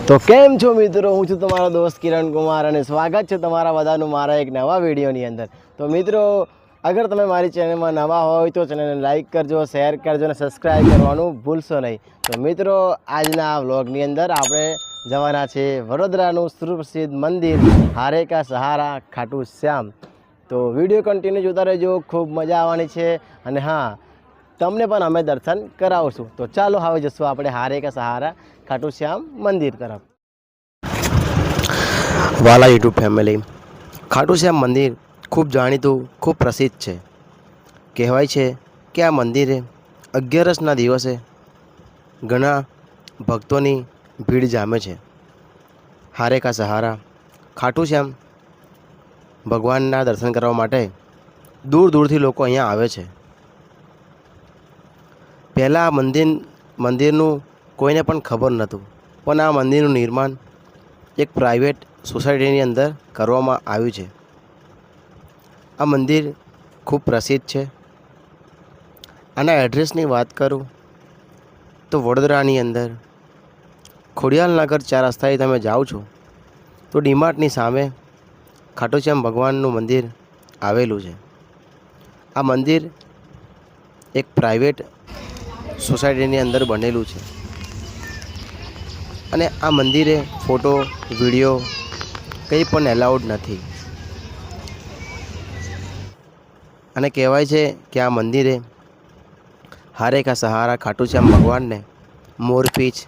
તો કેમ છો મિત્રો, હું છું તમારો દોસ્ત કિરણ કુમાર અને સ્વાગત છે તમારા બધાનું મારા એક નવા વિડીયોની અંદર। તો મિત્રો, અગર તમે મારી ચેનલમાં નવા હોય તો ચેનલને લાઇક કરજો, શેર કરજો અને સબસ્ક્રાઈબ કરવાનું ભૂલશો નહીં। તો મિત્રો, આજના આ વ્લોગની અંદર આપણે જવાના છે વડોદરાનું સુપ્રસિદ્ધ મંદિર હારે કા સહારા ખાટુ શ્યામ। તો વિડીયો કન્ટિન્યુ જોતા રહેજો, ખૂબ મજા આવવાની છે અને હા, તમને પણ અમે દર્શન કરાવશું। તો ચાલો હવે જશું આપણે હારે કા સહારા ખાટુ શ્યામ મંદિર તરફ। વાલા યુટ્યુબ ફેમિલી, ખાટુ શ્યામ મંદિર ખૂબ જાણીતું, ખૂબ પ્રસિદ્ધ છે। કહેવાય છે કે આ મંદિરે 11ના દિવસે ઘણા ભક્તોની ભીડ જામે છે। હારે કા સહારા ખાટુ શ્યામ ભગવાનના દર્શન કરવા માટે દૂર દૂરથી લોકો અહીંયા આવે છે। પહેલાં આ મંદિરનું કોઈને પણ ખબર નહોતું, પણ આ મંદિરનું નિર્માણ એક પ્રાઇવેટ સોસાયટીની અંદર કરવામાં આવ્યું છે। આ મંદિર ખૂબ પ્રસિદ્ધ છે। આના એડ્રેસની વાત કરું તો વડોદરાની અંદર ખોડિયાલનગર 4 રસ્તાએ તમે જાઓ છો તો ડીમાર્ટની સામે ખાટુ શ્યામ ભગવાનનું મંદિર આવેલું છે। આ મંદિર એક પ્રાઇવેટ સોસાયટીની અંદર બનેલું છે અને આ મંદિરે ફોટો વિડીયો કંઈ પણ એલાઉડ નથી। અને કહેવાય છે કે આ મંદિરે હારે કા સહારા ખાટુ શ્યામ ભગવાનને મોરપીંછ,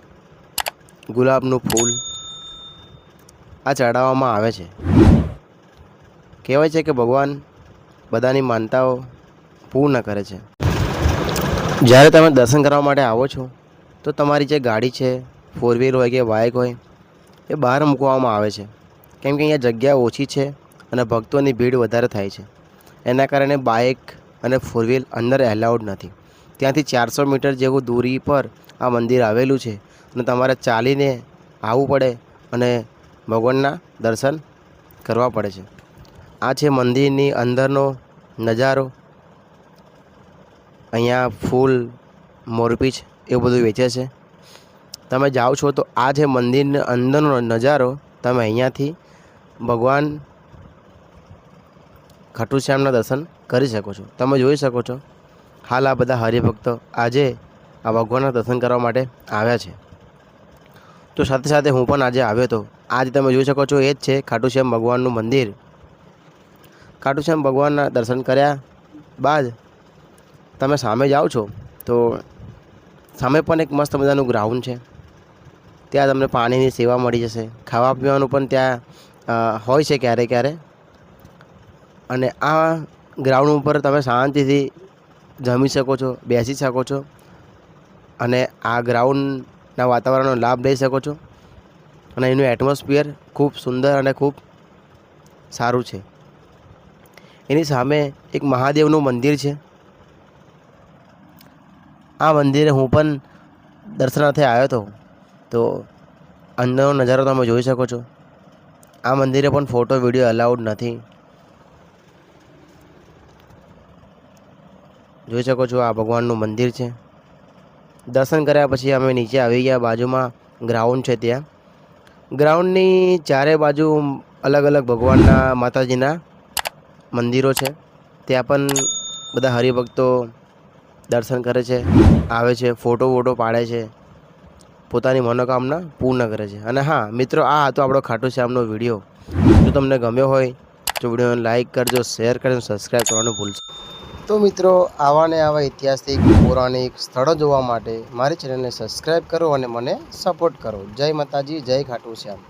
ગુલાબનું ફૂલ આ ચડાવવામાં આવે છે। કહેવાય છે કે ભગવાન બધાની માનતાઓ પૂર્ણ કરે છે। જ્યારે તમે દર્શન કરવા માટે આવો છો તો તમારી જે ગાડી છે, 4 વ્હીલ હોય કે બાઇક હોય, એ બહાર મૂકવામાં આવે છે, કેમ કે અહીંયા જગ્યા ઓછી છે અને ભક્તોની ભીડ વધારે થાય છે। એના કારણે બાઇક અને 4 વ્હીલ અંદર એલાઉડ નથી। ત્યાંથી 400 મીટર જેવું દૂરી પર આ મંદિર આવેલું છે અને તમારે ચાલીને આવવું પડે અને ભગવાનના દર્શન કરવા પડે છે। આ છે મંદિરની અંદરનો નજારો। અહીંયા ફૂલ, મોરપીંછ એવું બધું વેચે છે। તમે જાઓ છો તો આ જે મંદિરના અંદરનો નજારો તમે અહીંયાથી ભગવાન ખાટુ શ્યામના દર્શન કરી શકો છો। તમે જોઈ શકો છો હાલ આ બધા હરિભક્તો આજે આ ભગવાનના દર્શન કરવા માટે આવ્યા છે। તો સાથે સાથે હું પણ આજે આવ્યો હતો। આજે તમે જોઈ શકો છો એ જ છે ખાટુ શ્યામ ભગવાનનું મંદિર। ખાટુ શ્યામ ભગવાનના દર્શન કર્યા બાદ તમે સામે જાઓ છો તો સામે પણ એક મસ્ત મજાનું ગ્રાઉન્ડ છે। ત્યાં તમને પાણીની સેવા મળી જશે, ખાવા પીવાનું પણ ત્યાં હોય છે ક્યારે ક્યારે। અને આ ગ્રાઉન્ડ ઉપર તમે શાંતિથી જમી શકો છો, બેસી શકો છો અને આ ગ્રાઉન્ડના વાતાવરણનો લાભ લઈ શકો છો। અને એનું એટમોસ્ફિયર ખૂબ સુંદર અને ખૂબ સારું છે। એની સામે એક મહાદેવનું મંદિર છે। આ મંદિરે હું પણ દર્શનાર્થે આવ્યો હતો તો અંદરનો નજારો તમે જોઈ શકો છો। આ મંદિરે પણ ફોટો વિડીયો અલાઉડ નથી। જોઈ શકો છો આ ભગવાનનું મંદિર છે। દર્શન કર્યા પછી અમે નીચે આવી ગયા। બાજુમાં ગ્રાઉન્ડ છે, ત્યાં ગ્રાઉન્ડની ચારે બાજુ અલગ અલગ ભગવાનના, માતાજીના મંદિરો છે। ત્યાં પણ બધા હરિભક્તો દર્શન કરે છે, આવે છે, ફોટો વોટો પાડે છે, પોતાની મનોકામના પૂર્ણ કરે છે। અને હા મિત્રો, આ હતો આપણો ખાટુ શ્યામનો વિડીયો। જો તમને ગમ્યો હોય તો વિડીયોને લાઇક કરજો, શેર કરજો, સબસ્ક્રાઈબ કરવાનું ભૂલશો। તો મિત્રો, આવા ને આવા ઐતિહાસિક પૌરાણિક સ્થળો જોવા માટે મારી ચેનલને સબસ્ક્રાઈબ કરો અને મને સપોર્ટ કરો। જય માતાજી, જય ખાટુ શ્યામ।